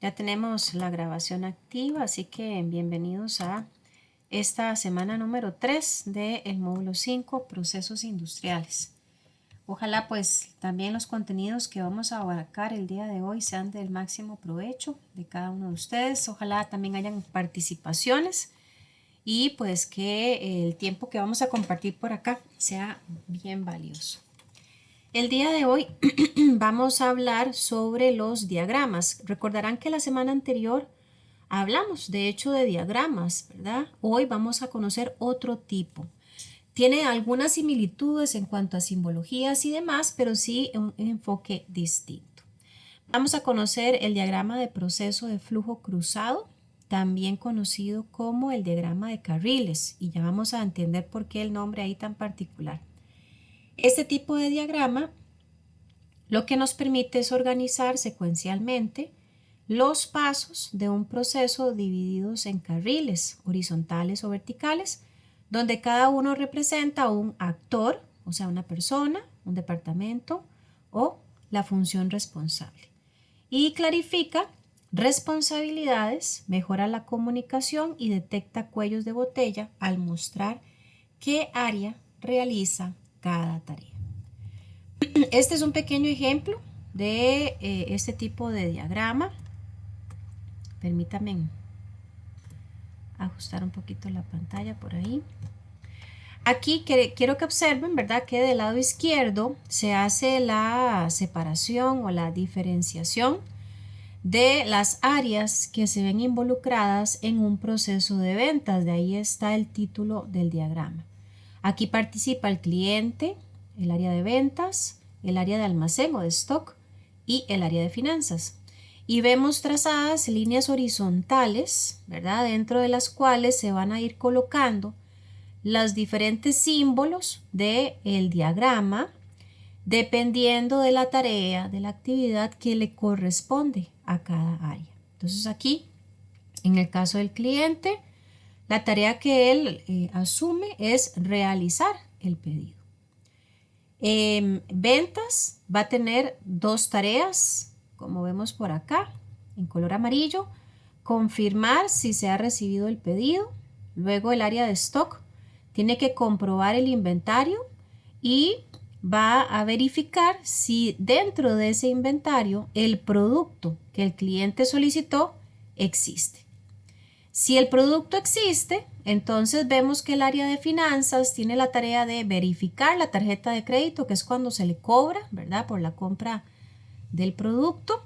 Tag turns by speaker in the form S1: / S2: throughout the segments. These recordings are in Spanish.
S1: Ya tenemos la grabación activa, así que bienvenidos a esta semana número 3 del módulo 5, procesos industriales. Ojalá pues también los contenidos que vamos a abarcar el día de hoy sean del máximo provecho de cada uno de ustedes. Ojalá también hayan participaciones y pues que el tiempo que vamos a compartir por acá sea bien valioso. El día de hoy vamos a hablar sobre los diagramas. Recordarán que la semana anterior hablamos de hecho de diagramas, ¿verdad? Hoy vamos a conocer otro tipo. Tiene algunas similitudes en cuanto a simbologías y demás, pero sí un enfoque distinto. Vamos a conocer el diagrama de proceso de flujo cruzado, también conocido como el diagrama de carriles, y ya vamos a entender por qué el nombre ahí tan particular. Este tipo de diagrama lo que nos permite es organizar secuencialmente los pasos de un proceso divididos en carriles horizontales o verticales, donde cada uno representa un actor, o sea, una persona, un departamento o la función responsable. Y clarifica responsabilidades, mejora la comunicación y detecta cuellos de botella al mostrar qué área realiza cada tarea. Este es un pequeño ejemplo de este tipo de diagrama. Permítanme ajustar un poquito la pantalla por ahí. Aquí quiero que observen, ¿verdad? Que del lado izquierdo se hace la separación o la diferenciación de las áreas que se ven involucradas en un proceso de ventas. De ahí está el título del diagrama. Aquí participa el cliente, el área de ventas, el área de almacén o de stock y el área de finanzas. Y vemos trazadas líneas horizontales, ¿verdad? Dentro de las cuales se van a ir colocando los diferentes símbolos del diagrama dependiendo de la tarea, de la actividad que le corresponde a cada área. Entonces aquí, en el caso del cliente, la tarea que él asume es realizar el pedido. Ventas va a tener dos tareas, como vemos por acá, en color amarillo. Confirmar si se ha recibido el pedido. Luego el área de stock tiene que comprobar el inventario y va a verificar si dentro de ese inventario el producto que el cliente solicitó existe. Si el producto existe, entonces vemos que el área de finanzas tiene la tarea de verificar la tarjeta de crédito, que es cuando se le cobra, ¿verdad? Por la compra del producto.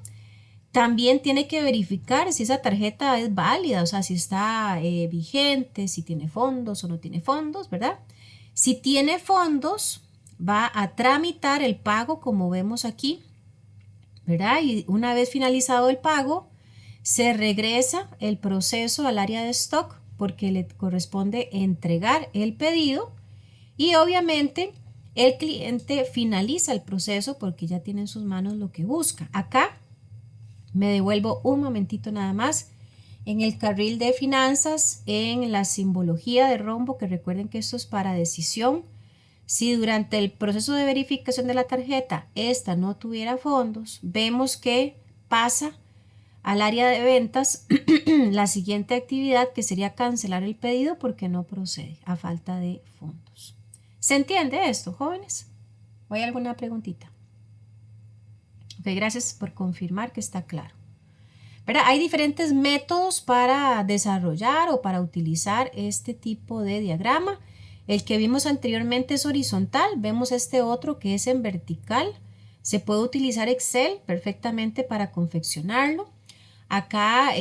S1: También tiene que verificar si esa tarjeta es válida, o sea, si está vigente, si tiene fondos o no tiene fondos, ¿verdad? Si tiene fondos, va a tramitar el pago, como vemos aquí, ¿verdad? Y una vez finalizado el pago, se regresa el proceso al área de stock porque le corresponde entregar el pedido y obviamente el cliente finaliza el proceso porque ya tiene en sus manos lo que busca. Acá me devuelvo un momentito nada más en el carril de finanzas, en la simbología de rombo, que recuerden que esto es para decisión. Si durante el proceso de verificación de la tarjeta esta no tuviera fondos, vemos que pasa al área de ventas la siguiente actividad, que sería cancelar el pedido porque no procede a falta de fondos. ¿Se entiende esto, jóvenes? ¿O hay alguna preguntita? Ok, gracias por confirmar que está claro. ¿Verdad? Hay diferentes métodos para desarrollar o para utilizar este tipo de diagrama. El que vimos anteriormente es horizontal, vemos este otro que es en vertical. Se puede utilizar Excel perfectamente para confeccionarlo. Acá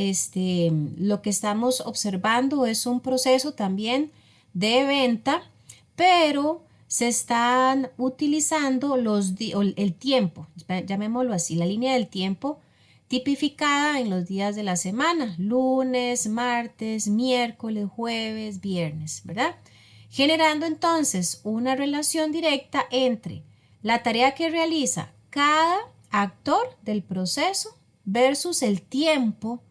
S1: lo que estamos observando es un proceso también de venta, pero se están utilizando el tiempo, llamémoslo así, la línea del tiempo tipificada en los días de la semana, lunes, martes, miércoles, jueves, viernes, ¿verdad? Generando entonces una relación directa entre la tarea que realiza cada actor del proceso versus el tiempo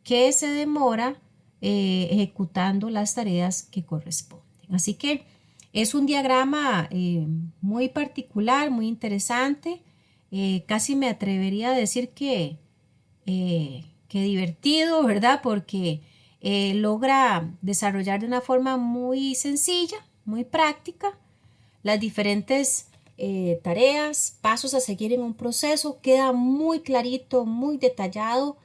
S1: que se demora ejecutando las tareas que corresponden. Así que es un diagrama muy particular, muy interesante. Casi me atrevería a decir qué divertido, ¿verdad? Porque logra desarrollar de una forma muy sencilla, muy práctica, las diferentes tareas, pasos a seguir en un proceso. Queda muy clarito, muy detallado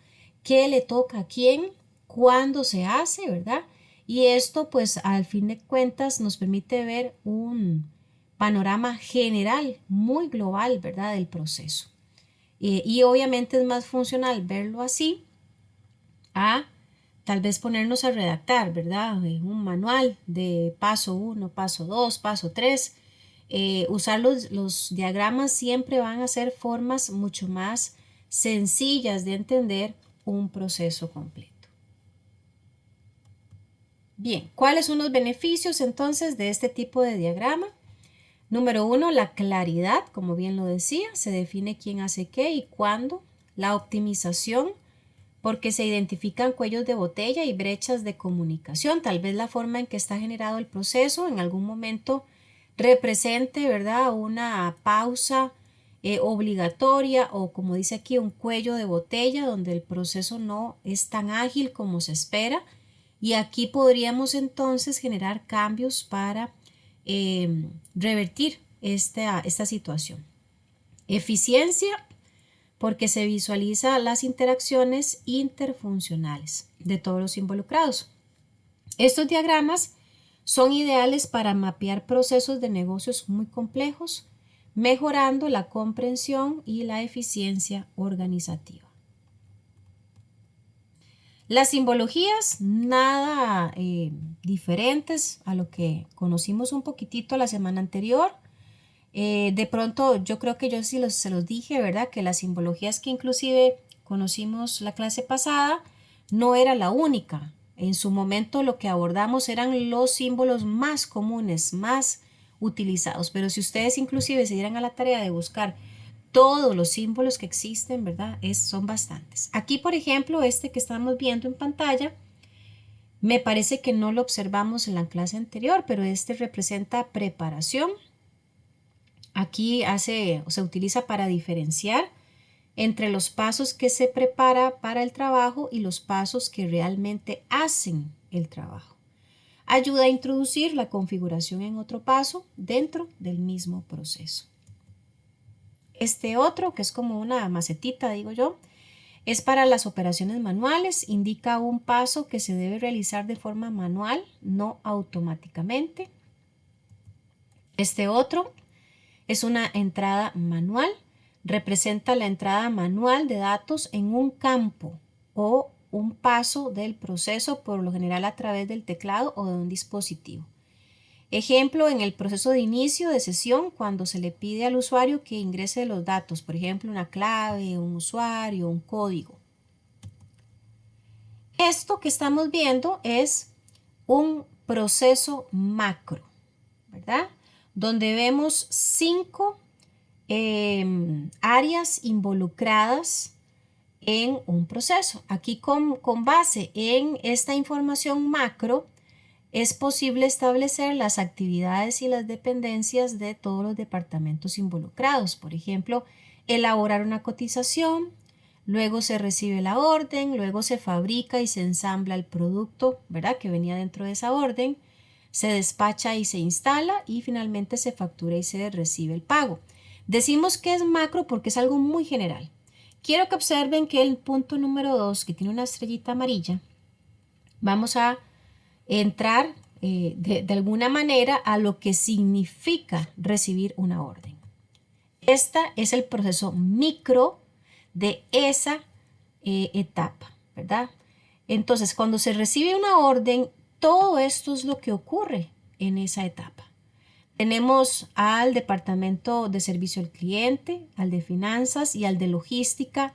S1: qué le toca a quién, cuándo se hace, ¿verdad? Y esto pues al fin de cuentas nos permite ver un panorama general, muy global, ¿verdad? Del proceso. Y obviamente es más funcional verlo así a tal vez ponernos a redactar, ¿verdad? Un manual de paso uno, paso 2, paso 3. Usar los diagramas siempre van a ser formas mucho más sencillas de entender un proceso completo. Bien, ¿cuáles son los beneficios entonces de este tipo de diagrama? Número uno, la claridad, como bien lo decía, se define quién hace qué y cuándo. La optimización, porque se identifican cuellos de botella y brechas de comunicación. Tal vez la forma en que está generado el proceso en algún momento represente, ¿verdad?, una pausa obligatoria o, como dice aquí, un cuello de botella donde el proceso no es tan ágil como se espera. Y aquí podríamos entonces generar cambios para revertir esta situación. Eficiencia, porque se visualiza las interacciones interfuncionales de todos los involucrados. Estos diagramas son ideales para mapear procesos de negocios muy complejos, mejorando la comprensión y la eficiencia organizativa. Las simbologías, nada diferentes a lo que conocimos un poquitito la semana anterior. De pronto yo creo que yo sí se los dije, ¿verdad? Que las simbologías que inclusive conocimos la clase pasada no era la única. En su momento lo que abordamos eran los símbolos más comunes, más utilizados. Pero si ustedes inclusive se dieran a la tarea de buscar todos los símbolos que existen, ¿verdad? Son bastantes. Aquí, por ejemplo, este que estamos viendo en pantalla, me parece que no lo observamos en la clase anterior, pero este representa preparación. Aquí se utiliza para diferenciar entre los pasos que se prepara para el trabajo y los pasos que realmente hacen el trabajo. Ayuda a introducir la configuración en otro paso dentro del mismo proceso. Este otro, que es como una macetita, digo yo, es para las operaciones manuales. Indica un paso que se debe realizar de forma manual, no automáticamente. Este otro es una entrada manual. Representa la entrada manual de datos en un campo o un paso del proceso, por lo general a través del teclado o de un dispositivo. Ejemplo, en el proceso de inicio de sesión, cuando se le pide al usuario que ingrese los datos, por ejemplo, una clave, un usuario, un código. Esto que estamos viendo es un proceso macro, ¿verdad? Donde vemos 5 áreas involucradas en un proceso. Aquí con base en esta información macro es posible establecer las actividades y las dependencias de todos los departamentos involucrados. Por ejemplo, elaborar una cotización, luego se recibe la orden, luego se fabrica y se ensambla el producto, ¿verdad?, que venía dentro de esa orden, se despacha y se instala y finalmente se factura y se recibe el pago. Decimos que es macro porque es algo muy general. Quiero que observen que el punto número 2, que tiene una estrellita amarilla, vamos a entrar de alguna manera a lo que significa recibir una orden. Este es el proceso micro de esa etapa, ¿verdad? Entonces, cuando se recibe una orden, todo esto es lo que ocurre en esa etapa. Tenemos al departamento de servicio al cliente, al de finanzas y al de logística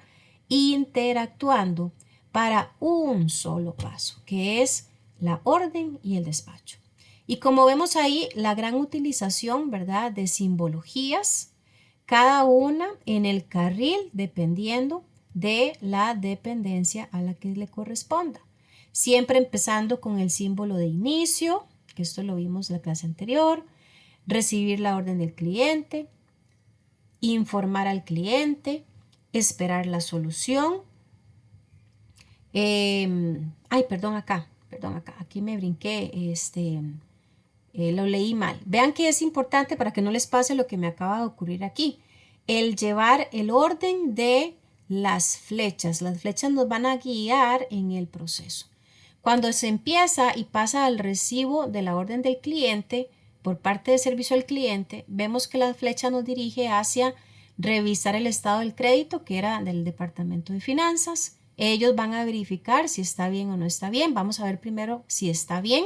S1: interactuando para un solo paso, que es la orden y el despacho. Y como vemos ahí, la gran utilización, ¿verdad?, de simbologías, cada una en el carril dependiendo de la dependencia a la que le corresponda. Siempre empezando con el símbolo de inicio, que esto lo vimos en la clase anterior, recibir la orden del cliente, informar al cliente, esperar la solución, Ay, perdón acá, aquí me brinqué, lo leí mal. Vean que es importante para que no les pase lo que me acaba de ocurrir aquí. El llevar el orden de las flechas. Las flechas nos van a guiar en el proceso. Cuando se empieza y pasa al recibo de la orden del cliente por parte de servicio al cliente, vemos que la flecha nos dirige hacia revisar el estado del crédito, que era del departamento de finanzas. Ellos van a verificar si está bien o no está bien. Vamos a ver primero si está bien.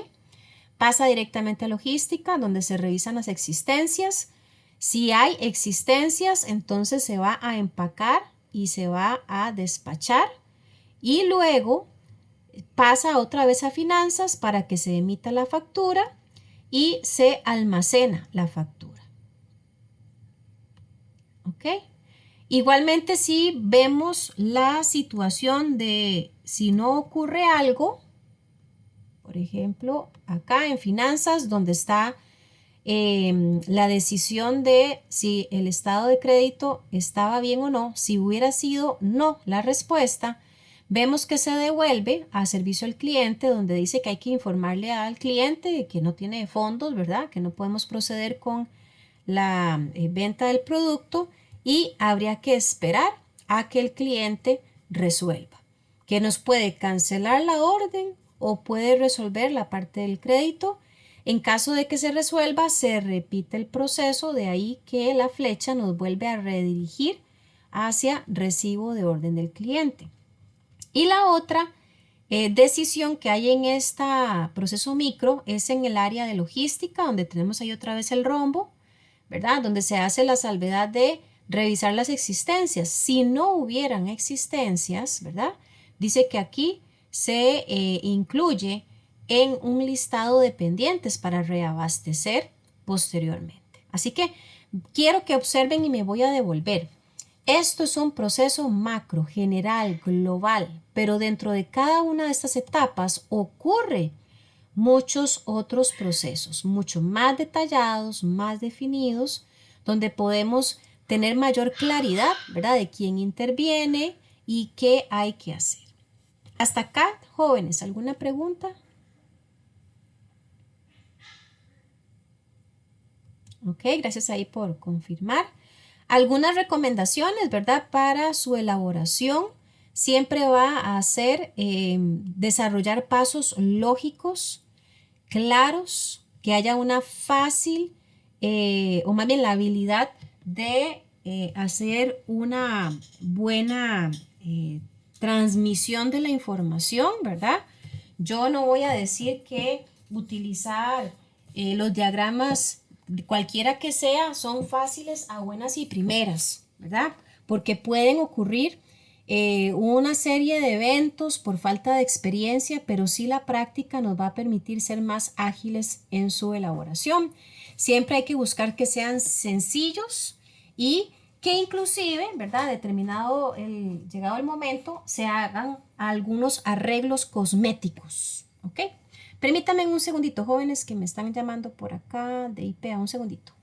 S1: Pasa directamente a logística, donde se revisan las existencias. Si hay existencias, entonces se va a empacar y se va a despachar. Y luego pasa otra vez a finanzas para que se emita la factura y se almacena la factura. ¿Ok? Igualmente, si vemos la situación de si no ocurre algo, por ejemplo, acá en finanzas, donde está la decisión de si el estado de crédito estaba bien o no, si hubiera sido no la respuesta, vemos que se devuelve a servicio al cliente, donde dice que hay que informarle al cliente que no tiene fondos, ¿verdad? Que no podemos proceder con la venta del producto y habría que esperar a que el cliente resuelva, que nos puede cancelar la orden o puede resolver la parte del crédito. En caso de que se resuelva, se repite el proceso, de ahí que la flecha nos vuelve a redirigir hacia recibo de orden del cliente. Y la otra decisión que hay en este proceso micro es en el área de logística, donde tenemos ahí otra vez el rombo, ¿verdad? Donde se hace la salvedad de revisar las existencias. Si no hubieran existencias, ¿verdad? Dice que aquí se incluye en un listado de pendientes para reabastecer posteriormente. Así que quiero que observen y me voy a devolver. Esto es un proceso macro, general, global, pero dentro de cada una de estas etapas ocurre muchos otros procesos, mucho más detallados, más definidos, donde podemos tener mayor claridad, ¿verdad?, de quién interviene y qué hay que hacer. Hasta acá, jóvenes, ¿alguna pregunta? Ok, gracias ahí por confirmar. Algunas recomendaciones, ¿verdad? Para su elaboración siempre va a ser desarrollar pasos lógicos, claros, que haya una fácil o más bien la habilidad de hacer una buena transmisión de la información, ¿verdad? Yo no voy a decir que utilizar los diagramas, cualquiera que sea, son fáciles a buenas y primeras, ¿verdad? Porque pueden ocurrir una serie de eventos por falta de experiencia, pero sí la práctica nos va a permitir ser más ágiles en su elaboración. Siempre hay que buscar que sean sencillos y que inclusive, ¿verdad? Llegado el momento, se hagan algunos arreglos cosméticos, ¿ok? Permítanme un segundito, jóvenes, que me están llamando por acá de IPA, un segundito.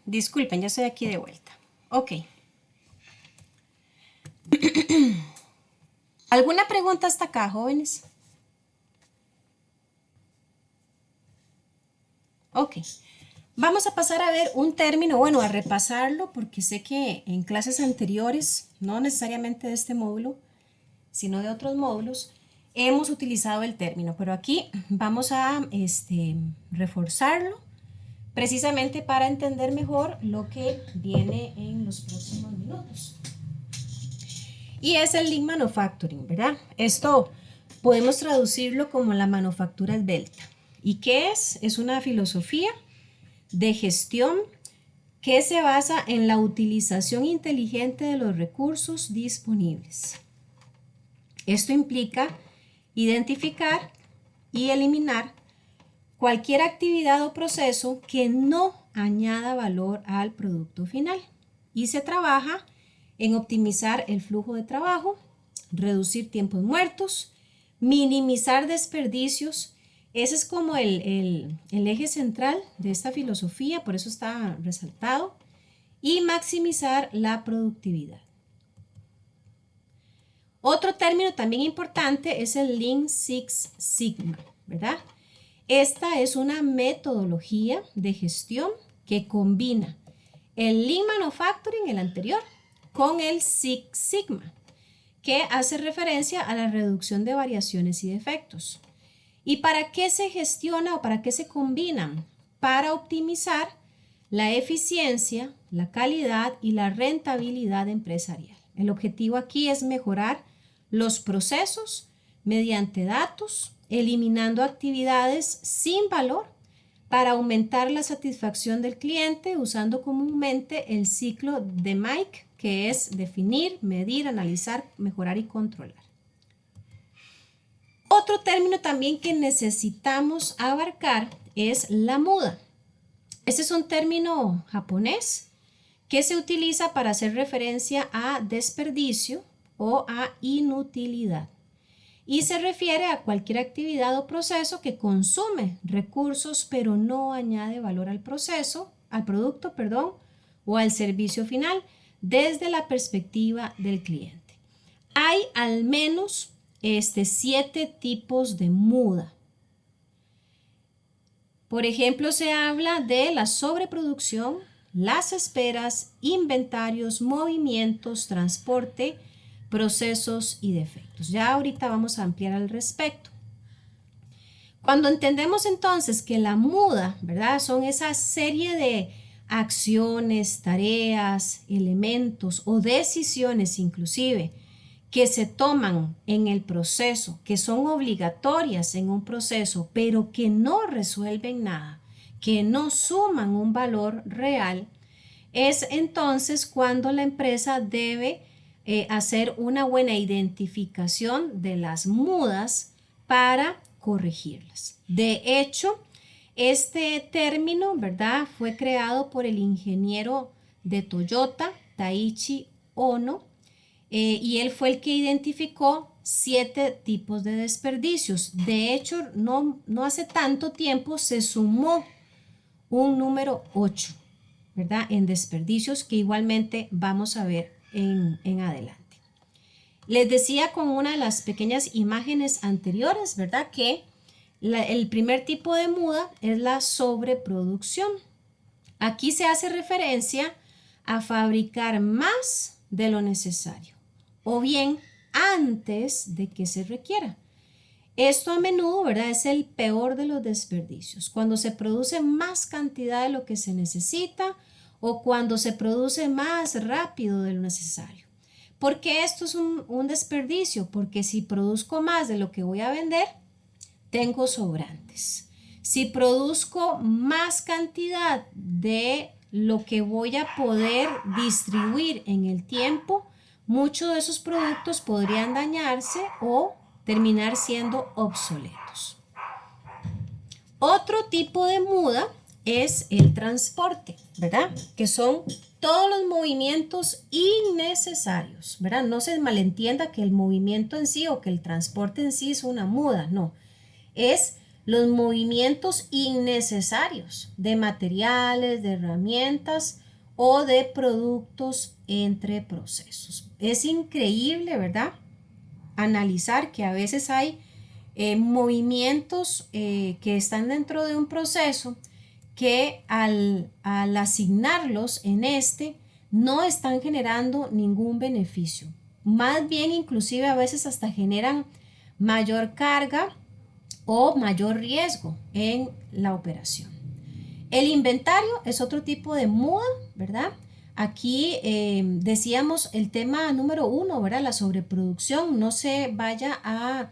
S1: Disculpen, ya estoy aquí de vuelta. Ok. ¿Alguna pregunta hasta acá, jóvenes? Ok. Vamos a pasar a ver un término, bueno, a repasarlo porque sé que en clases anteriores, no necesariamente de este módulo, sino de otros módulos, hemos utilizado el término, pero aquí vamos a reforzarlo precisamente para entender mejor lo que viene en los próximos minutos. Y es el Lean Manufacturing, ¿verdad? Esto podemos traducirlo como la manufactura esbelta. ¿Y qué es? Es una filosofía de gestión que se basa en la utilización inteligente de los recursos disponibles. Esto implica identificar y eliminar cualquier actividad o proceso que no añada valor al producto final. Y se trabaja en optimizar el flujo de trabajo, reducir tiempos muertos, minimizar desperdicios. Ese es como el eje central de esta filosofía, por eso está resaltado, y maximizar la productividad. Otro término también importante es el Lean Six Sigma, ¿verdad? Esta es una metodología de gestión que combina el Lean Manufacturing, el anterior, con el Six Sigma, que hace referencia a la reducción de variaciones y defectos. ¿Y para qué se gestiona o para qué se combinan? Para optimizar la eficiencia, la calidad y la rentabilidad empresarial. El objetivo aquí es mejorar los procesos mediante datos, eliminando actividades sin valor para aumentar la satisfacción del cliente usando comúnmente el ciclo de Mike, que es definir, medir, analizar, mejorar y controlar. Otro término también que necesitamos abarcar es la muda. Este es un término japonés que se utiliza para hacer referencia a desperdicio o a inutilidad y se refiere a cualquier actividad o proceso que consume recursos pero no añade valor al proceso, al producto, perdón, o al servicio final desde la perspectiva del cliente. Hay al menos 7 tipos de muda. Por ejemplo, se habla de la sobreproducción, las esperas, inventarios, movimientos, transporte, procesos y defectos. Ya ahorita vamos a ampliar al respecto. Cuando entendemos entonces que la muda, ¿verdad? Son esa serie de acciones, tareas, elementos o decisiones inclusive que se toman en el proceso, que son obligatorias en un proceso, pero que no resuelven nada, que no suman un valor real, es entonces cuando la empresa debe hacer una buena identificación de las mudas para corregirlas. De hecho, este término, ¿verdad?, fue creado por el ingeniero de Toyota, Taiichi Ohno, y él fue el que identificó 7 tipos de desperdicios. De hecho, no hace tanto tiempo se sumó un número 8, ¿verdad?, en desperdicios que igualmente vamos a ver en adelante. Les decía con una de las pequeñas imágenes anteriores, ¿verdad?, que el primer tipo de muda es la sobreproducción. Aquí se hace referencia a fabricar más de lo necesario o bien antes de que se requiera. Esto a menudo, ¿verdad?, es el peor de los desperdicios, cuando se produce más cantidad de lo que se necesita o cuando se produce más rápido de lo necesario. ¿Por qué esto es un desperdicio? Porque si produzco más de lo que voy a vender, tengo sobrantes. Si produzco más cantidad de lo que voy a poder distribuir en el tiempo, muchos de esos productos podrían dañarse o terminar siendo obsoletos. Otro tipo de muda es el transporte, ¿verdad? Que son todos los movimientos innecesarios, ¿verdad? No se malentienda que el movimiento en sí o que el transporte en sí es una muda, no. Es los movimientos innecesarios de materiales, de herramientas o de productos entre procesos. Es increíble, ¿verdad? Analizar que a veces hay movimientos que están dentro de un proceso que al asignarlos en este no están generando ningún beneficio. Más bien, inclusive a veces hasta generan mayor carga o mayor riesgo en la operación. El inventario es otro tipo de muda, ¿verdad? Aquí decíamos el tema número 1, ¿verdad? La sobreproducción. No se vaya a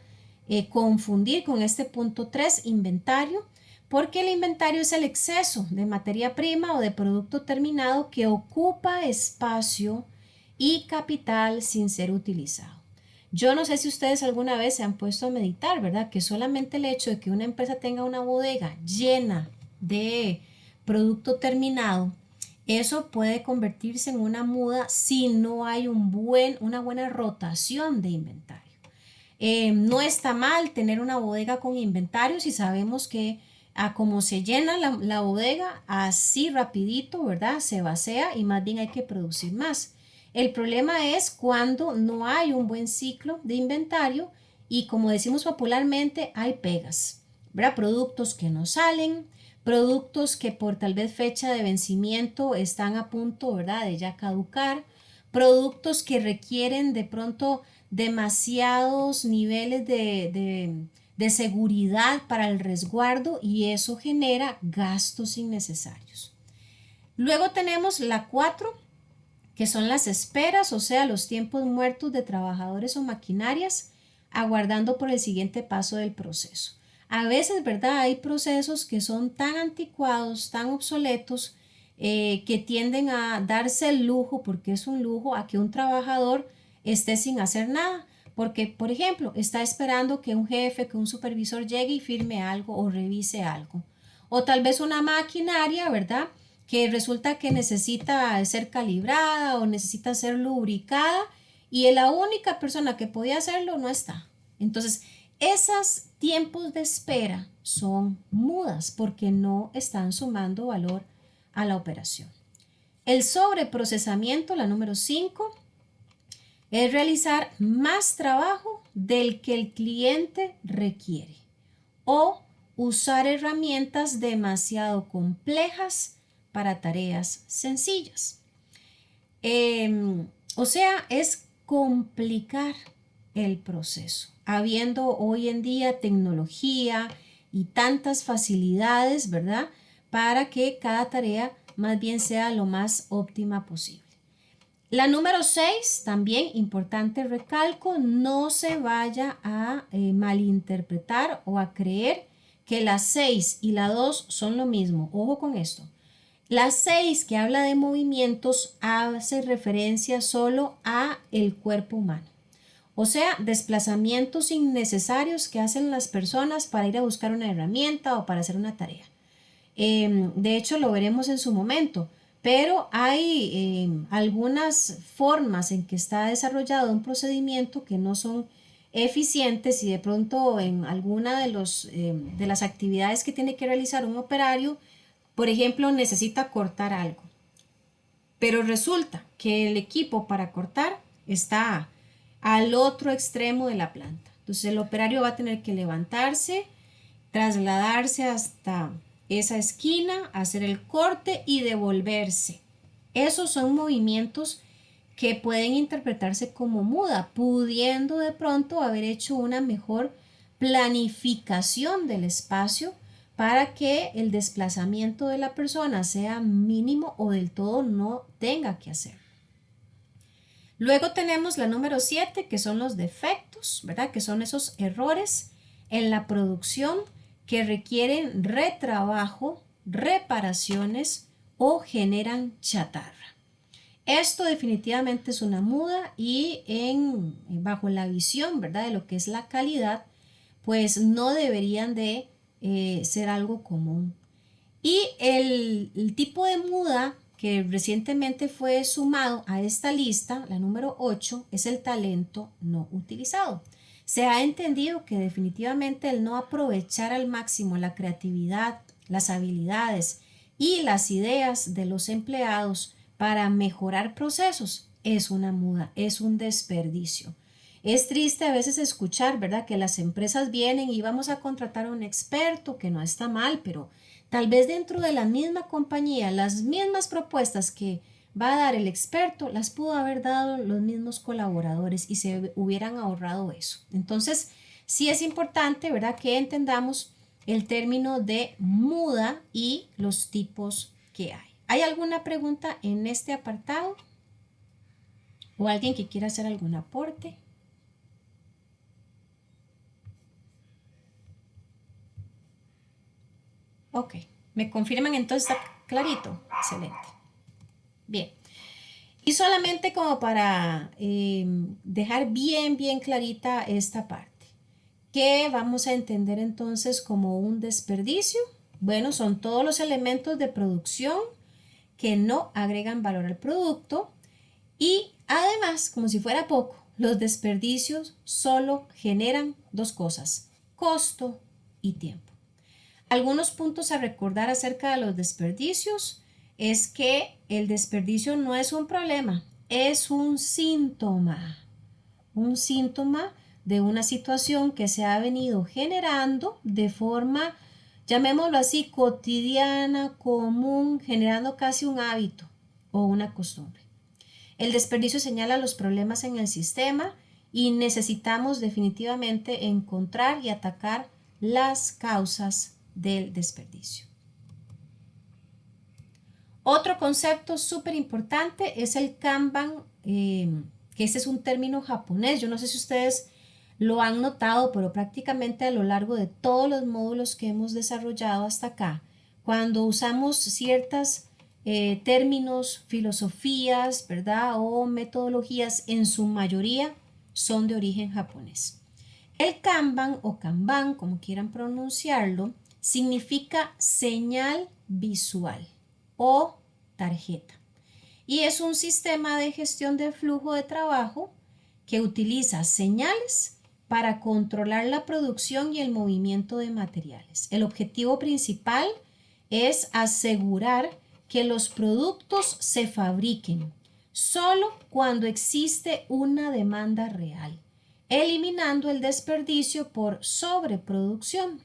S1: confundir con este punto 3, inventario, porque el inventario es el exceso de materia prima o de producto terminado que ocupa espacio y capital sin ser utilizado. Yo no sé si ustedes alguna vez se han puesto a meditar, ¿verdad? Que solamente el hecho de que una empresa tenga una bodega llena de producto terminado, eso puede convertirse en una muda si no hay una buena rotación de inventario. No está mal tener una bodega con inventario si sabemos que a como se llena la bodega, así rapidito, ¿verdad? Se vacía y más bien hay que producir más. El problema es cuando no hay un buen ciclo de inventario y como decimos popularmente, hay pegas, ¿verdad? Productos que no salen, productos que por tal vez fecha de vencimiento están a punto, ¿verdad? De ya caducar, productos que requieren de pronto demasiados niveles de seguridad para el resguardo y eso genera gastos innecesarios. Luego tenemos la 4, que son las esperas, o sea, los tiempos muertos de trabajadores o maquinarias, aguardando por el siguiente paso del proceso. A veces, ¿verdad? Hay procesos que son tan anticuados, tan obsoletos, que tienden a darse el lujo, porque es un lujo, a que un trabajador esté sin hacer nada. Porque, por ejemplo, está esperando que un jefe, que un supervisor llegue y firme algo o revise algo. O tal vez una maquinaria, ¿verdad? Que resulta que necesita ser calibrada o necesita ser lubricada y la única persona que podía hacerlo no está. Entonces, esos tiempos de espera son mudas porque no están sumando valor a la operación. El sobreprocesamiento, la número 5, es realizar más trabajo del que el cliente requiere o usar herramientas demasiado complejas para tareas sencillas. O sea, es complicar el proceso. Habiendo hoy en día tecnología y tantas facilidades, ¿verdad? Para que cada tarea más bien sea lo más óptima posible. La número 6, también importante recalco, no se vaya a malinterpretar o a creer que la 6 y la 2 son lo mismo. Ojo con esto. La 6 que habla de movimientos hace referencia solo a el cuerpo humano. O sea, desplazamientos innecesarios que hacen las personas para ir a buscar una herramienta o para hacer una tarea. De hecho, lo veremos en su momento, pero hay algunas formas en que está desarrollado un procedimiento que no son eficientes y de pronto en alguna de las actividades que tiene que realizar un operario, por ejemplo, necesita cortar algo, pero resulta que el equipo para cortar está al otro extremo de la planta. Entonces el operario va a tener que levantarse, trasladarse hasta esa esquina, hacer el corte y devolverse. Esos son movimientos que pueden interpretarse como muda, pudiendo de pronto haber hecho una mejor planificación del espacio para que el desplazamiento de la persona sea mínimo o del todo no tenga que hacer. Luego tenemos la número 7, que son los defectos, ¿verdad? Que son esos errores en la producción que requieren retrabajo, reparaciones o generan chatarra. Esto definitivamente es una muda y bajo la visión, ¿verdad? De lo que es la calidad, pues no deberían de ser algo común. Y el tipo de muda que recientemente fue sumado a esta lista, la número 8, es el talento no utilizado. Se ha entendido que definitivamente el no aprovechar al máximo la creatividad, las habilidades y las ideas de los empleados para mejorar procesos es una muda, es un desperdicio. Es triste a veces escuchar, ¿verdad?, que las empresas vienen y vamos a contratar a un experto, que no está mal, pero tal vez dentro de la misma compañía, las mismas propuestas que va a dar el experto, las pudo haber dado los mismos colaboradores y se hubieran ahorrado eso. Entonces, sí es importante, ¿verdad?, que entendamos el término de muda y los tipos que hay. ¿Hay alguna pregunta en este apartado? ¿O alguien que quiera hacer algún aporte? Ok, me confirman entonces, está clarito. Excelente. Bien. Y solamente como para dejar bien clarita esta parte. ¿Qué vamos a entender entonces como un desperdicio? Bueno, son todos los elementos de producción que no agregan valor al producto y además, como si fuera poco, los desperdicios solo generan dos cosas, costo y tiempo. Algunos puntos a recordar acerca de los desperdicios es que el desperdicio no es un problema, es un síntoma de una situación que se ha venido generando de forma, llamémoslo así, cotidiana, común, generando casi un hábito o una costumbre. El desperdicio señala los problemas en el sistema y necesitamos definitivamente encontrar y atacar las causas del desperdicio. Otro concepto súper importante es el Kanban, que ese es un término japonés. Yo no sé si ustedes lo han notado, pero prácticamente a lo largo de todos los módulos que hemos desarrollado hasta acá, cuando usamos ciertos términos, filosofías, ¿verdad? O metodologías, en su mayoría son de origen japonés. El Kanban o Kanban, como quieran pronunciarlo, significa señal visual o tarjeta. Y es un sistema de gestión del flujo de trabajo que utiliza señales para controlar la producción y el movimiento de materiales. El objetivo principal es asegurar que los productos se fabriquen solo cuando existe una demanda real, eliminando el desperdicio por sobreproducción.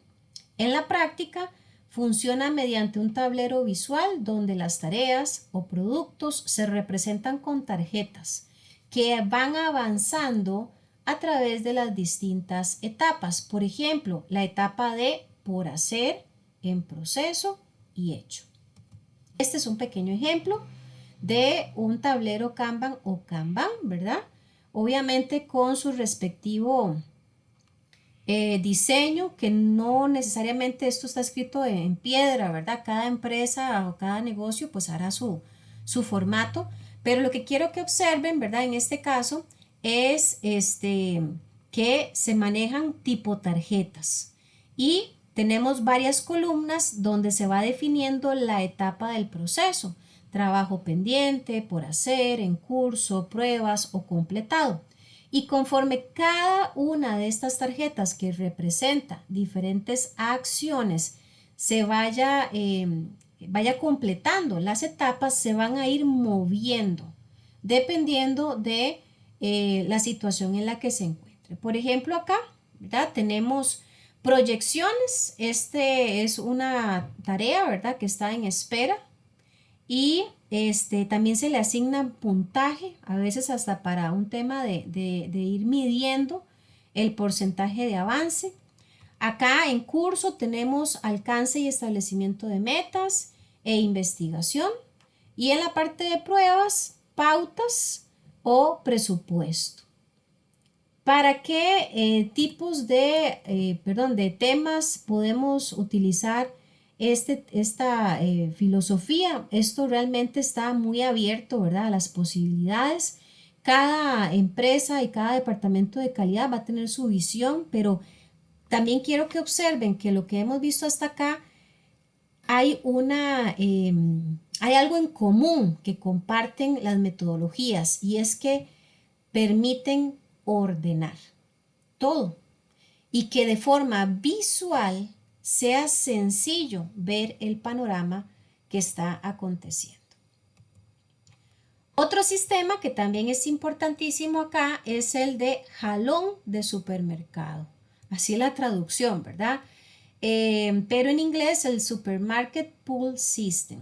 S1: En la práctica, funciona mediante un tablero visual donde las tareas o productos se representan con tarjetas que van avanzando a través de las distintas etapas. Por ejemplo, la etapa de por hacer, en proceso y hecho. Este es un pequeño ejemplo de un tablero Kanban o Kanban, ¿verdad? Obviamente con su respectivo diseño, que no necesariamente esto está escrito en piedra, ¿verdad? Cada empresa o cada negocio pues hará su formato, pero lo que quiero que observen, ¿verdad? En este caso es que se manejan tipo tarjetas y tenemos varias columnas donde se va definiendo la etapa del proceso, trabajo pendiente, por hacer, en curso, pruebas o completado. Y conforme cada una de estas tarjetas que representa diferentes acciones se vaya completando, las etapas se van a ir moviendo dependiendo de la situación en la que se encuentre. Por ejemplo, acá, ¿verdad? Tenemos proyecciones. Este es una tarea, ¿verdad?, que está en espera y también se le asigna puntaje, a veces hasta para un tema de ir midiendo el porcentaje de avance. Acá en curso tenemos alcance y establecimiento de metas e investigación. Y en la parte de pruebas, pautas o presupuesto. ¿Para qué tipos de temas podemos utilizar esta filosofía? Esto realmente está muy abierto, ¿verdad?, a las posibilidades. Cada empresa y cada departamento de calidad va a tener su visión, pero también quiero que observen que lo que hemos visto hasta acá hay algo en común que comparten las metodologías y es que permiten ordenar. todo y que de forma visual sea sencillo ver el panorama que está aconteciendo. Otro sistema que también es importantísimo acá es el de jalón de supermercado. Así es la traducción, ¿verdad? Pero en inglés el Supermarket Pull System.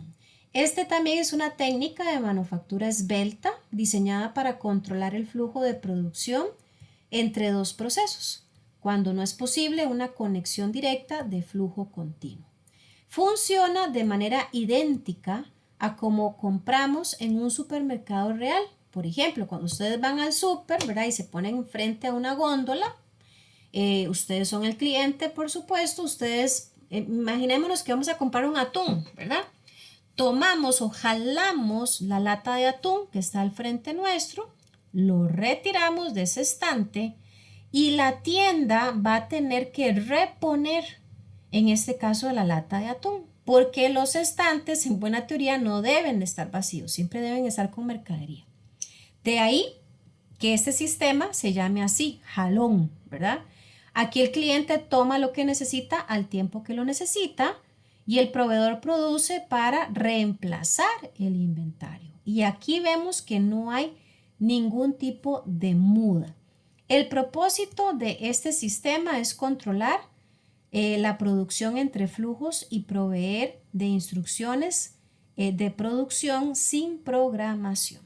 S1: Este también es una técnica de manufactura esbelta diseñada para controlar el flujo de producción entre dos procesos, cuando no es posible una conexión directa de flujo continuo. Funciona de manera idéntica a como compramos en un supermercado real. Por ejemplo, cuando ustedes van al súper, ¿verdad? Y se ponen frente a una góndola, ustedes son el cliente, por supuesto, ustedes, imaginémonos que vamos a comprar un atún, ¿verdad? Tomamos o jalamos la lata de atún que está al frente nuestro, lo retiramos de ese estante y la tienda va a tener que reponer, en este caso, la lata de atún, porque los estantes en buena teoría no deben de estar vacíos, siempre deben estar con mercadería. De ahí que este sistema se llame así, jalón, ¿verdad? Aquí el cliente toma lo que necesita al tiempo que lo necesita y el proveedor produce para reemplazar el inventario. Y aquí vemos que no hay ningún tipo de muda. El propósito de este sistema es controlar la producción entre flujos y proveer de instrucciones de producción sin programación.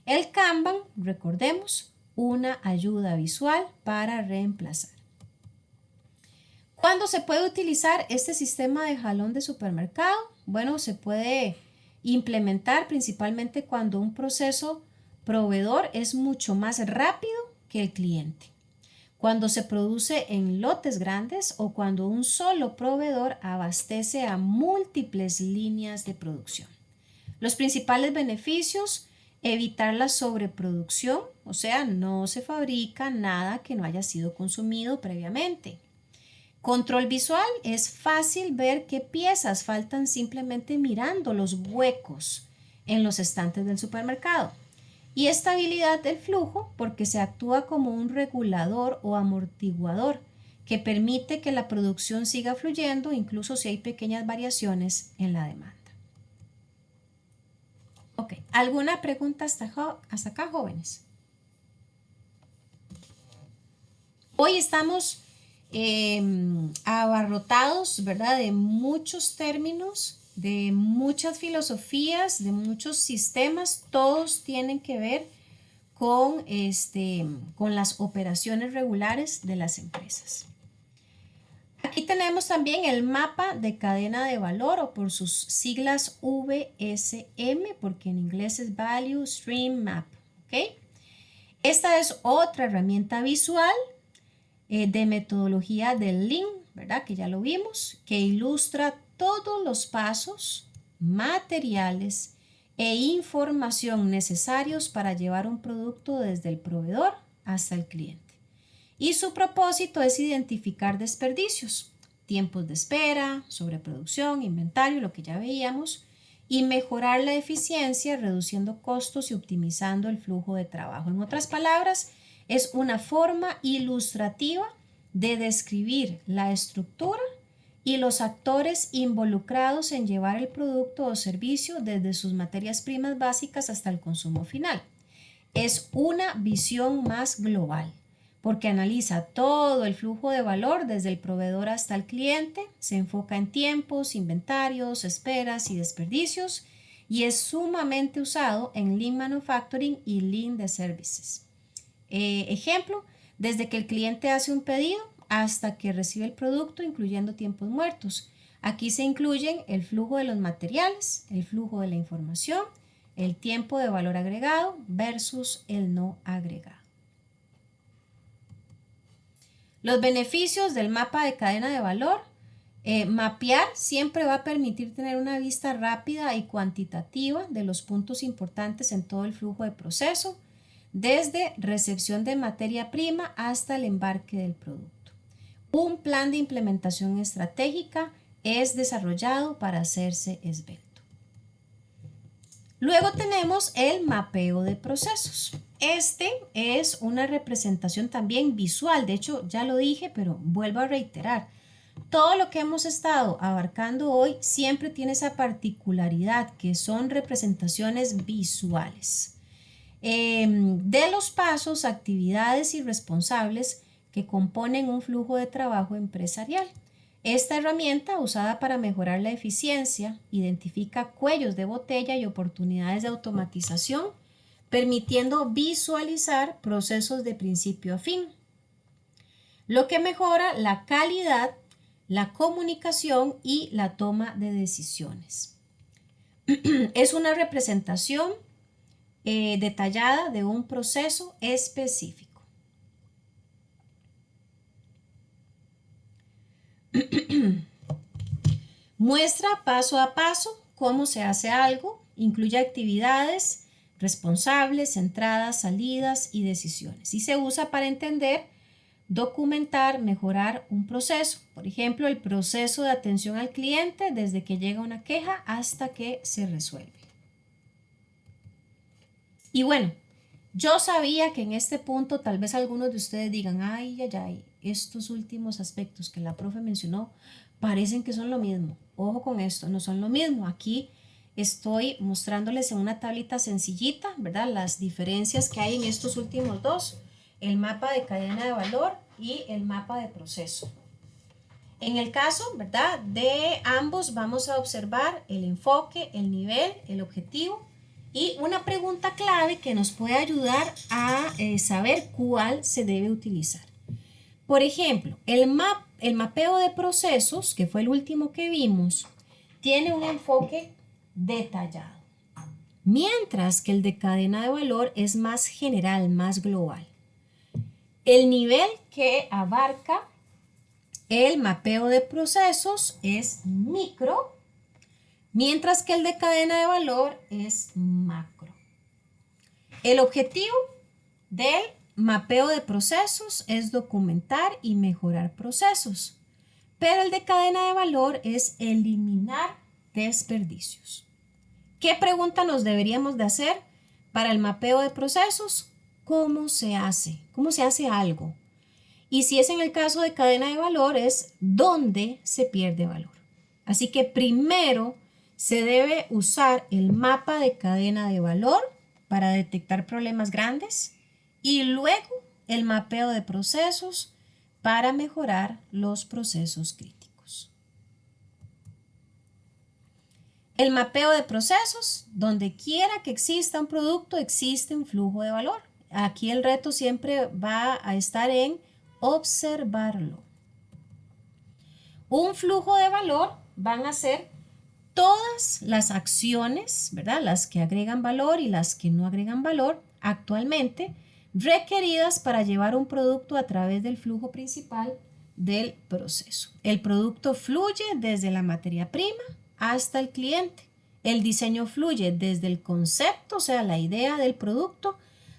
S1: El Kanban, recordemos, una ayuda visual para reemplazar. ¿Cuándo se puede utilizar este sistema de jalón de supermercado? Bueno, se puede implementar principalmente cuando un proceso proveedor es mucho más rápido que el cliente, cuando se produce en lotes grandes o cuando un solo proveedor abastece a múltiples líneas de producción. Los principales beneficios: evitar la sobreproducción, o sea, no se fabrica nada que no haya sido consumido previamente. Control visual: es fácil ver qué piezas faltan simplemente mirando los huecos en los estantes del supermercado. Y estabilidad del flujo, porque se actúa como un regulador o amortiguador que permite que la producción siga fluyendo incluso si hay pequeñas variaciones en la demanda. Ok, ¿alguna pregunta hasta acá, jóvenes? Hoy estamos abarrotados, ¿verdad? De muchos términos, de muchas filosofías, de muchos sistemas, todos tienen que ver con las operaciones regulares de las empresas. Aquí tenemos también el mapa de cadena de valor, o por sus siglas VSM, porque en inglés es Value Stream Map, ¿ok? Esta es otra herramienta visual de metodología del Lean, ¿verdad? Que ya lo vimos, que ilustra todos los pasos, materiales e información necesarios para llevar un producto desde el proveedor hasta el cliente. Y su propósito es identificar desperdicios, tiempos de espera, sobreproducción, inventario, lo que ya veíamos, y mejorar la eficiencia reduciendo costos y optimizando el flujo de trabajo. En otras palabras, es una forma ilustrativa de describir la estructura y los actores involucrados en llevar el producto o servicio desde sus materias primas básicas hasta el consumo final. Es una visión más global, porque analiza todo el flujo de valor desde el proveedor hasta el cliente, se enfoca en tiempos, inventarios, esperas y desperdicios, y es sumamente usado en Lean Manufacturing y Lean de Services. Ejemplo, desde que el cliente hace un pedido hasta que recibe el producto, incluyendo tiempos muertos. Aquí se incluyen el flujo de los materiales, el flujo de la información, el tiempo de valor agregado versus el no agregado. Los beneficios del mapa de cadena de valor: mapear siempre va a permitir tener una vista rápida y cuantitativa de los puntos importantes en todo el flujo de proceso, desde recepción de materia prima hasta el embarque del producto. Un plan de implementación estratégica es desarrollado para hacerse esbelto. Luego tenemos el mapeo de procesos. Este es una representación también visual, de hecho ya lo dije, pero vuelvo a reiterar. Todo lo que hemos estado abarcando hoy siempre tiene esa particularidad que son representaciones visuales de los pasos, actividades y responsables que componen un flujo de trabajo empresarial. Esta herramienta, usada para mejorar la eficiencia, identifica cuellos de botella y oportunidades de automatización, permitiendo visualizar procesos de principio a fin, lo que mejora la calidad, la comunicación y la toma de decisiones. Es una representación detallada de un proceso específico. Muestra paso a paso cómo se hace algo, incluye actividades, responsables, entradas, salidas y decisiones. Y se usa para entender, documentar, mejorar un proceso. Por ejemplo, el proceso de atención al cliente desde que llega una queja hasta que se resuelve. Y bueno, yo sabía que en este punto tal vez algunos de ustedes digan, ay, ay, ay, estos últimos aspectos que la profe mencionó parecen que son lo mismo. Ojo con esto, no son lo mismo. Aquí estoy mostrándoles en una tablita sencillita, ¿verdad? Las diferencias que hay en estos últimos dos, el mapa de cadena de valor y el mapa de proceso. En el caso, ¿verdad? De ambos vamos a observar el enfoque, el nivel, el objetivo y una pregunta clave que nos puede ayudar a saber cuál se debe utilizar. Por ejemplo, el mapeo de procesos, que fue el último que vimos, tiene un enfoque detallado, mientras que el de cadena de valor es más general, más global. El nivel que abarca el mapeo de procesos es micro, mientras que el de cadena de valor es macro. El objetivo del mapeo de procesos es documentar y mejorar procesos, pero el de cadena de valor es eliminar desperdicios. ¿Qué pregunta nos deberíamos de hacer para el mapeo de procesos? ¿Cómo se hace? ¿Cómo se hace algo? Y si es en el caso de cadena de valor, es dónde se pierde valor. Así que primero se debe usar el mapa de cadena de valor para detectar problemas grandes y luego el mapeo de procesos para mejorar los procesos críticos. El mapeo de procesos, donde quiera que exista un producto, existe un flujo de valor. Aquí el reto siempre va a estar en observarlo. Un flujo de valor van a ser todas las acciones, ¿verdad? Las que agregan valor y las que no agregan valor actualmente requeridas para llevar un producto a través del flujo principal del proceso. El producto fluye desde la materia prima hasta el cliente. El diseño fluye desde el concepto, o sea, la idea del producto,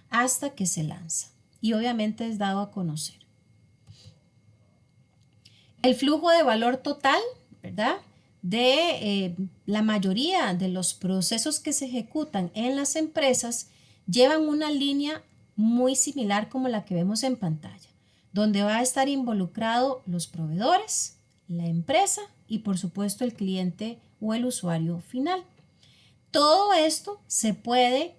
S1: hasta que se lanza. Y obviamente es dado a conocer. El flujo de valor total, ¿verdad? De la mayoría de los procesos que se ejecutan en las empresas llevan una línea muy similar como la que vemos en pantalla, donde va a estar involucrado los proveedores, la empresa y por supuesto el cliente o el usuario final. Todo esto se puede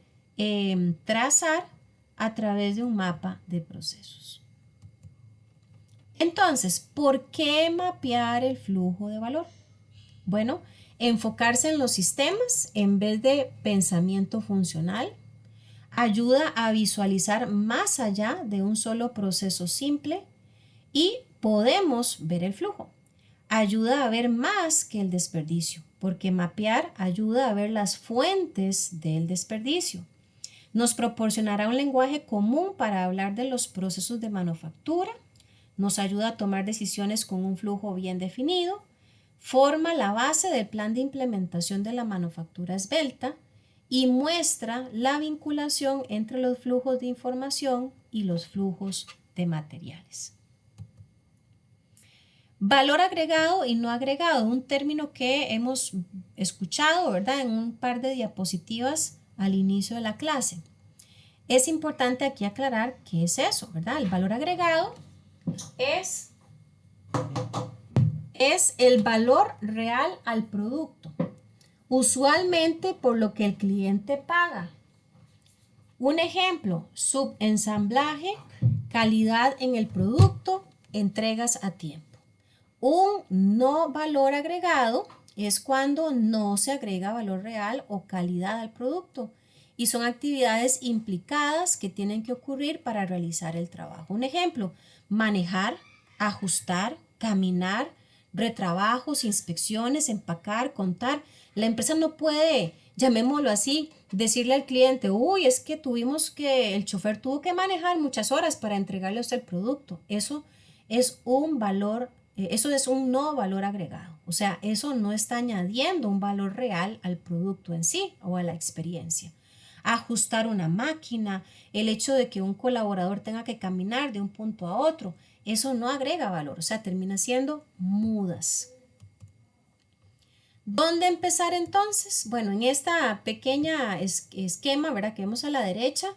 S1: trazar a través de un mapa de procesos. Entonces, ¿por qué mapear el flujo de valor? Bueno, enfocarse en los sistemas en vez de pensamiento funcional ayuda a visualizar más allá de un solo proceso simple y podemos ver el flujo. Ayuda a ver más que el desperdicio, porque mapear ayuda a ver las fuentes del desperdicio. Nos proporcionará un lenguaje común para hablar de los procesos de manufactura. Nos ayuda a tomar decisiones con un flujo bien definido, forma la base del plan de implementación de la manufactura esbelta y muestra la vinculación entre los flujos de información y los flujos de materiales. Valor agregado y no agregado, un término que hemos escuchado, ¿verdad? En un par de diapositivas al inicio de la clase. Es importante aquí aclarar qué es eso, ¿verdad? El valor agregado es el valor real al producto, usualmente por lo que el cliente paga. Un ejemplo, subensamblaje, calidad en el producto, entregas a tiempo. Un no valor agregado es cuando no se agrega valor real o calidad al producto y son actividades implicadas que tienen que ocurrir para realizar el trabajo. Un ejemplo, manejar, ajustar, caminar, retrabajos, inspecciones, empacar, contar. La empresa no puede, llamémoslo así, decirle al cliente, uy, es que el chofer tuvo que manejar muchas horas para entregarle a usted el producto. Eso es un valor, eso es un no valor agregado. O sea, eso no está añadiendo un valor real al producto en sí o a la experiencia. Ajustar una máquina, el hecho de que un colaborador tenga que caminar de un punto a otro, eso no agrega valor, o sea, termina siendo mudas. ¿Dónde empezar entonces? Bueno, en esta pequeña esquema, ¿verdad? Que vemos a la derecha,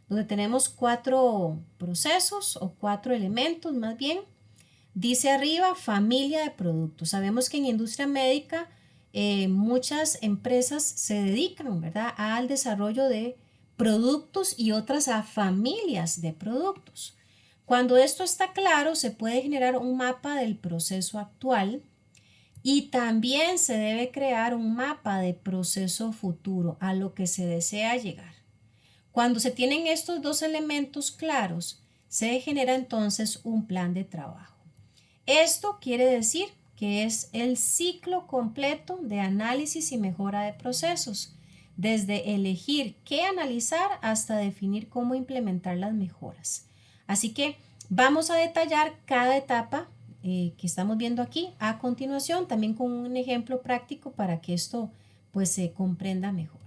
S1: donde tenemos 4 procesos o 4 elementos más bien. Dice arriba familia de productos. Sabemos que en industria médica muchas empresas se dedican, ¿verdad?, al desarrollo de productos y otras a familias de productos. Cuando esto está claro, se puede generar un mapa del proceso actual y también se debe crear un mapa de proceso futuro a lo que se desea llegar. Cuando se tienen estos dos elementos claros, se genera entonces un plan de trabajo. Esto quiere decir que es el ciclo completo de análisis y mejora de procesos, desde elegir qué analizar hasta definir cómo implementar las mejoras. Así que vamos a detallar cada etapa que estamos viendo aquí a continuación, también con un ejemplo práctico para que esto pues se comprenda mejor.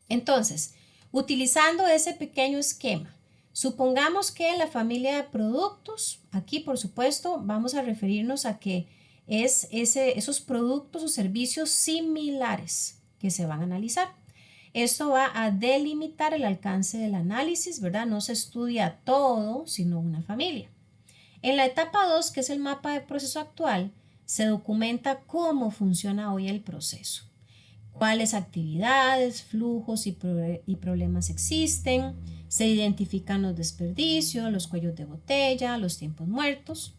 S1: Entonces, utilizando ese pequeño esquema, supongamos que en la familia de productos, aquí por supuesto vamos a referirnos a que es esos productos o servicios similares que se van a analizar. Esto va a delimitar el alcance del análisis, ¿verdad? No se estudia todo, sino una familia. En la etapa 2, que es el mapa de proceso actual, se documenta cómo funciona hoy el proceso, cuáles actividades, flujos y problemas existen, se identifican los desperdicios, los cuellos de botella, los tiempos muertos.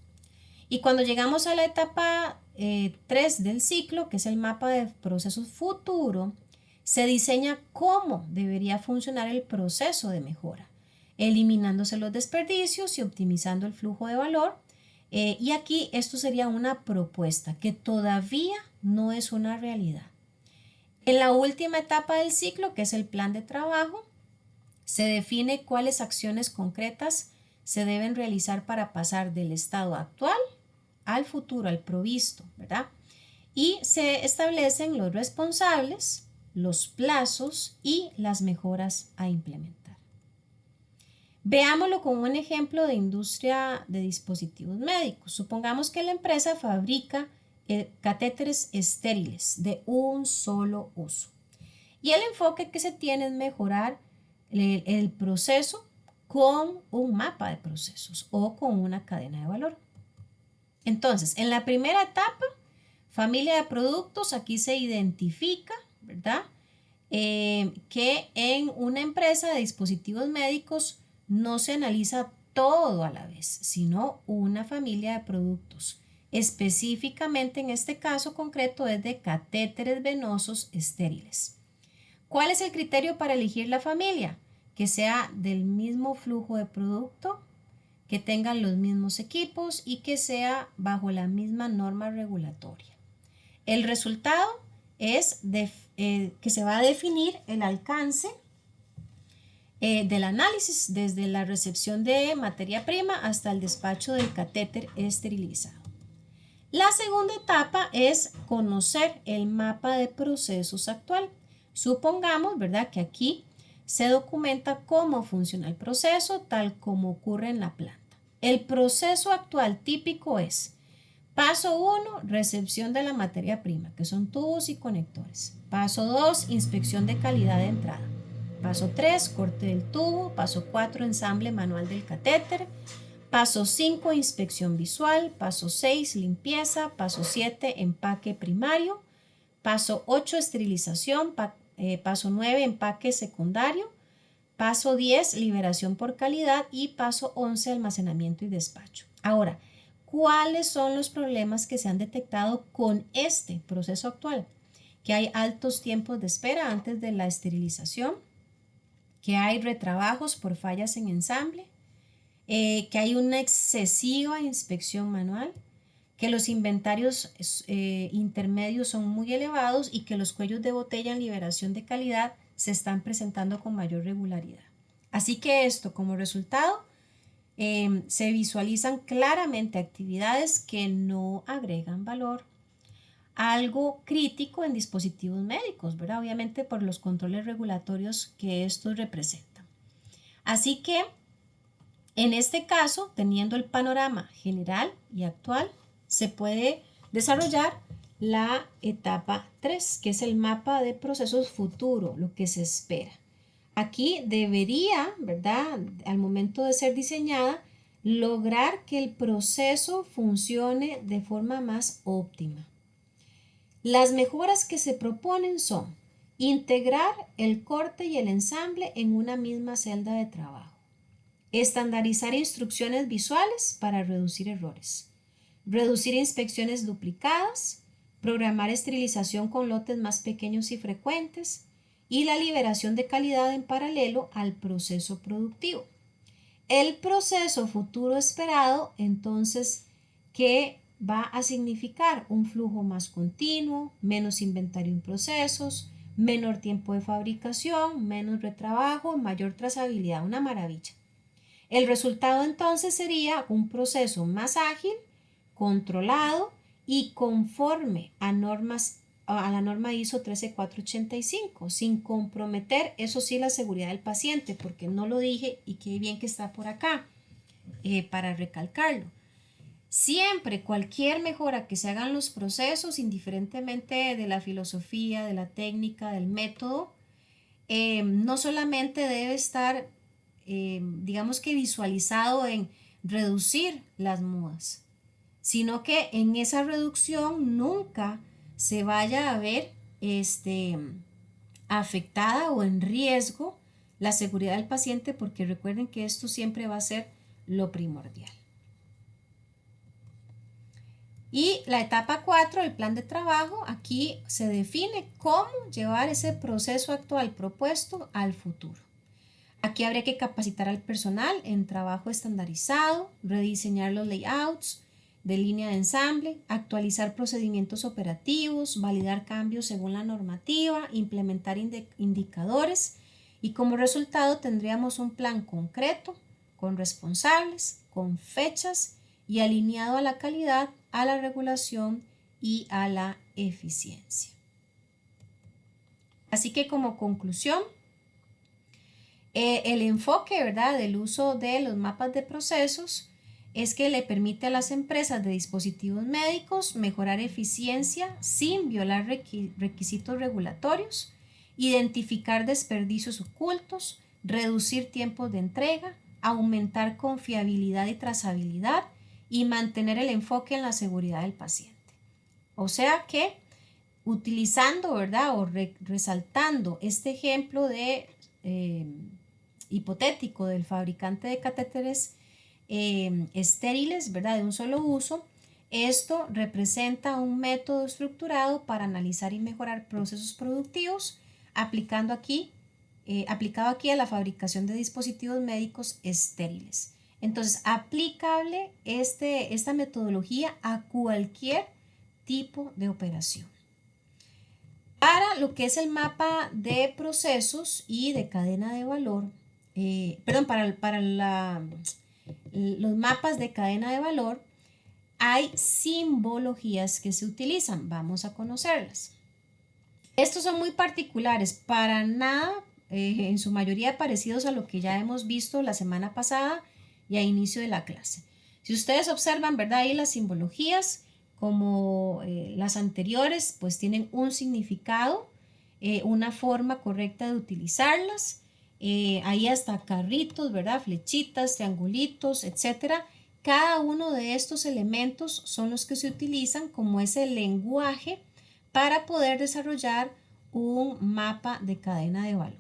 S1: Y cuando llegamos a la etapa 3 del ciclo, que es el mapa de procesos futuro, se diseña cómo debería funcionar el proceso de mejora, eliminándose los desperdicios y optimizando el flujo de valor. Y aquí esto sería una propuesta que todavía no es una realidad. En la última etapa del ciclo, que es el plan de trabajo, se define cuáles acciones concretas se deben realizar para pasar del estado actual al futuro, al provisto, ¿verdad? Y se establecen los responsables, los plazos y las mejoras a implementar. Veámoslo con un ejemplo de industria de dispositivos médicos. Supongamos que la empresa fabrica catéteres estériles de un solo uso. Y el enfoque que se tiene es mejorar el proceso con un mapa de procesos o con una cadena de valor. Entonces, en la primera etapa, familia de productos, aquí se identifica, ¿verdad? Que en una empresa de dispositivos médicos no se analiza todo a la vez, sino una familia de productos. Específicamente en este caso concreto es de catéteres venosos estériles. ¿Cuál es el criterio para elegir la familia? Que sea del mismo flujo de producto, que tengan los mismos equipos y que sea bajo la misma norma regulatoria. El resultado es que se va a definir el alcance del análisis desde la recepción de materia prima hasta el despacho del catéter esterilizado. La segunda etapa es conocer el mapa de procesos actual. Supongamos, ¿verdad?, que aquí se documenta cómo funciona el proceso tal como ocurre en la planta. El proceso actual típico es: paso 1, recepción de la materia prima, que son tubos y conectores. Paso 2, inspección de calidad de entrada. Paso 3, corte del tubo. Paso 4, ensamble manual del catéter. Paso 5, inspección visual. Paso 6, limpieza. Paso 7, empaque primario. Paso 8, esterilización. Paso 9, empaque secundario. Paso 10, liberación por calidad. Y paso 11, almacenamiento y despacho. Ahora, ¿cuáles son los problemas que se han detectado con este proceso actual? Que hay altos tiempos de espera antes de la esterilización, que hay retrabajos por fallas en ensamble, que hay una excesiva inspección manual, que los inventarios intermedios son muy elevados y que los cuellos de botella en liberación de calidad se están presentando con mayor regularidad. Así que esto, como resultado, se visualizan claramente actividades que no agregan valor. Algo crítico en dispositivos médicos, ¿verdad? Obviamente por los controles regulatorios que estos representan. Así que, en este caso, teniendo el panorama general y actual, se puede desarrollar la etapa 3, que es el mapa de procesos futuro, lo que se espera. Aquí debería, ¿verdad?, al momento de ser diseñada, lograr que el proceso funcione de forma más óptima. Las mejoras que se proponen son integrar el corte y el ensamble en una misma celda de trabajo, estandarizar instrucciones visuales para reducir errores, reducir inspecciones duplicadas, programar esterilización con lotes más pequeños y frecuentes y la liberación de calidad en paralelo al proceso productivo. El proceso futuro esperado, entonces, ¿qué va a significar? Un flujo más continuo, menos inventario en procesos, menor tiempo de fabricación, menos retrabajo, mayor trazabilidad, una maravilla. El resultado entonces sería un proceso más ágil, controlado y conforme a la norma ISO 13485, sin comprometer, eso sí, la seguridad del paciente, porque no lo dije y qué bien que está por acá, para recalcarlo. Siempre, cualquier mejora que se hagan los procesos, indiferentemente de la filosofía, de la técnica, del método, no solamente debe estar, digamos que visualizado en reducir las mudas, sino que en esa reducción nunca se vaya a ver afectada o en riesgo la seguridad del paciente, porque recuerden que esto siempre va a ser lo primordial. Y la etapa 4, el plan de trabajo, aquí se define cómo llevar ese proceso actual propuesto al futuro. Aquí habría que capacitar al personal en trabajo estandarizado, rediseñar los layouts de línea de ensamble, actualizar procedimientos operativos, validar cambios según la normativa, implementar indicadores y como resultado tendríamos un plan concreto, con responsables, con fechas y alineado a la calidad, a la regulación y a la eficiencia. Así que como conclusión, el enfoque, ¿verdad?, del uso de los mapas de procesos es que le permite a las empresas de dispositivos médicos mejorar eficiencia sin violar requisitos regulatorios, identificar desperdicios ocultos, reducir tiempos de entrega, aumentar confiabilidad y trazabilidad y mantener el enfoque en la seguridad del paciente. O sea que utilizando, ¿verdad?, o resaltando este ejemplo de hipotético del fabricante de catéteres estériles, ¿verdad?, de un solo uso, esto representa un método estructurado para analizar y mejorar procesos productivos, aplicado aquí a la fabricación de dispositivos médicos estériles. Entonces, aplicable esta metodología a cualquier tipo de operación. Para lo que es el mapa de procesos y de cadena de valor, los mapas de cadena de valor, hay simbologías que se utilizan. Vamos a conocerlas. Estos son muy particulares, para nada, en su mayoría parecidos a lo que ya hemos visto la semana pasada y a inicio de la clase. Si ustedes observan, ¿verdad?, ahí las simbologías, como las anteriores, pues tienen un significado, una forma correcta de utilizarlas. Ahí hasta carritos, ¿verdad? Flechitas, triangulitos, etcétera. Cada uno de estos elementos son los que se utilizan como ese lenguaje para poder desarrollar un mapa de cadena de valor.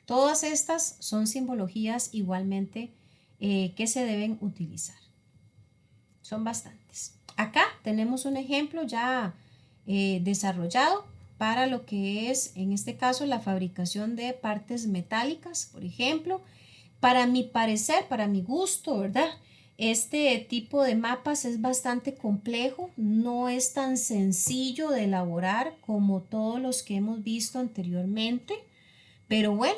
S1: Todas estas son simbologías igualmente que se deben utilizar. Son bastantes. Acá tenemos un ejemplo ya desarrollado para lo que es, en este caso, la fabricación de partes metálicas, por ejemplo. Para mi parecer, para mi gusto, ¿verdad? Este tipo de mapas es bastante complejo, no es tan sencillo de elaborar como todos los que hemos visto anteriormente, pero bueno,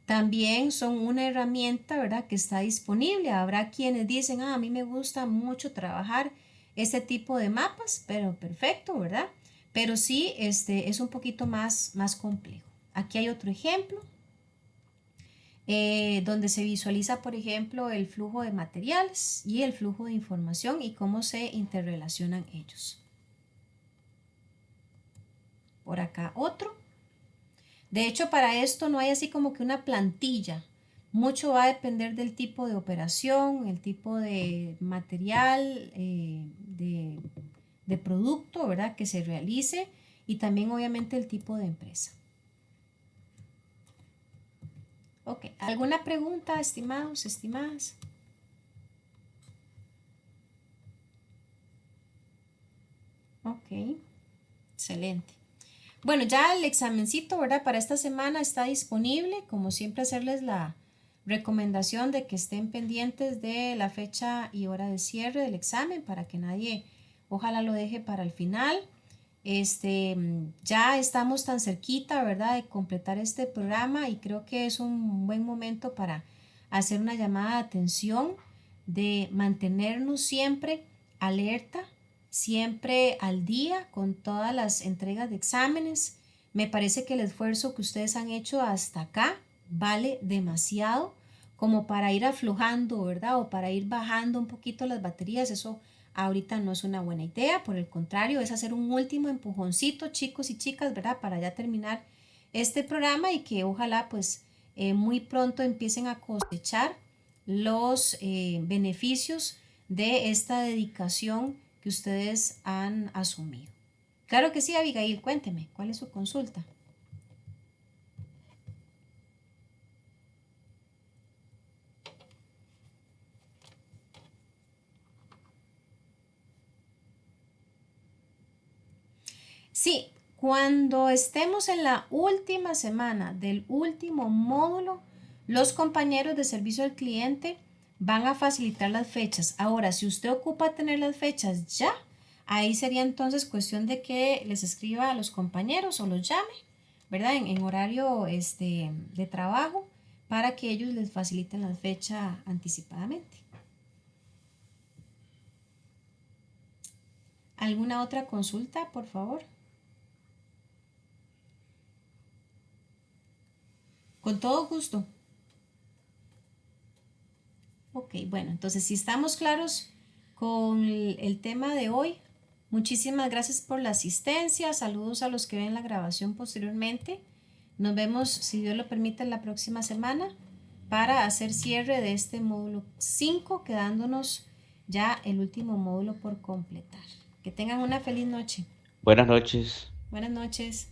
S1: también son una herramienta, ¿verdad? Que está disponible. Habrá quienes dicen, a mí me gusta mucho trabajar este tipo de mapas, pero perfecto, ¿verdad? Pero sí, es un poquito más complejo. Aquí hay otro ejemplo donde se visualiza, por ejemplo, el flujo de materiales y el flujo de información y cómo se interrelacionan ellos. Por acá otro. De hecho, para esto no hay así como que una plantilla. Mucho va a depender del tipo de operación, el tipo de material, de producto, ¿verdad? Que se realice y también obviamente el tipo de empresa. Ok, ¿alguna pregunta, estimados, estimadas? Ok, excelente. Bueno, ya el examencito, ¿verdad? Para esta semana está disponible. Como siempre, hacerles la recomendación de que estén pendientes de la fecha y hora de cierre del examen para que nadie, ojalá lo deje para el final. Ya estamos tan cerquita, ¿verdad? De completar este programa y creo que es un buen momento para hacer una llamada de atención, de mantenernos siempre alerta, siempre al día con todas las entregas de exámenes. Me parece que el esfuerzo que ustedes han hecho hasta acá vale demasiado como para ir aflojando, ¿verdad? O para ir bajando un poquito las baterías. Eso ahorita no es una buena idea, por el contrario, es hacer un último empujoncito, chicos y chicas, ¿verdad? Para ya terminar este programa y que ojalá pues muy pronto empiecen a cosechar los beneficios de esta dedicación que ustedes han asumido. Claro que sí, Abigail, cuénteme, ¿cuál es su consulta? Sí, cuando estemos en la última semana del último módulo, los compañeros de servicio al cliente van a facilitar las fechas. Ahora, si usted ocupa tener las fechas ya, ahí sería entonces cuestión de que les escriba a los compañeros o los llame, ¿verdad? En horario de trabajo para que ellos les faciliten la fecha anticipadamente. ¿Alguna otra consulta, por favor? Con todo gusto. Ok, bueno, entonces si estamos claros con el tema de hoy, muchísimas gracias por la asistencia, saludos a los que ven la grabación posteriormente. Nos vemos, si Dios lo permite, la próxima semana para hacer cierre de este módulo 5, quedándonos ya el último módulo por completar. Que tengan una feliz noche.
S2: Buenas noches.
S1: Buenas noches.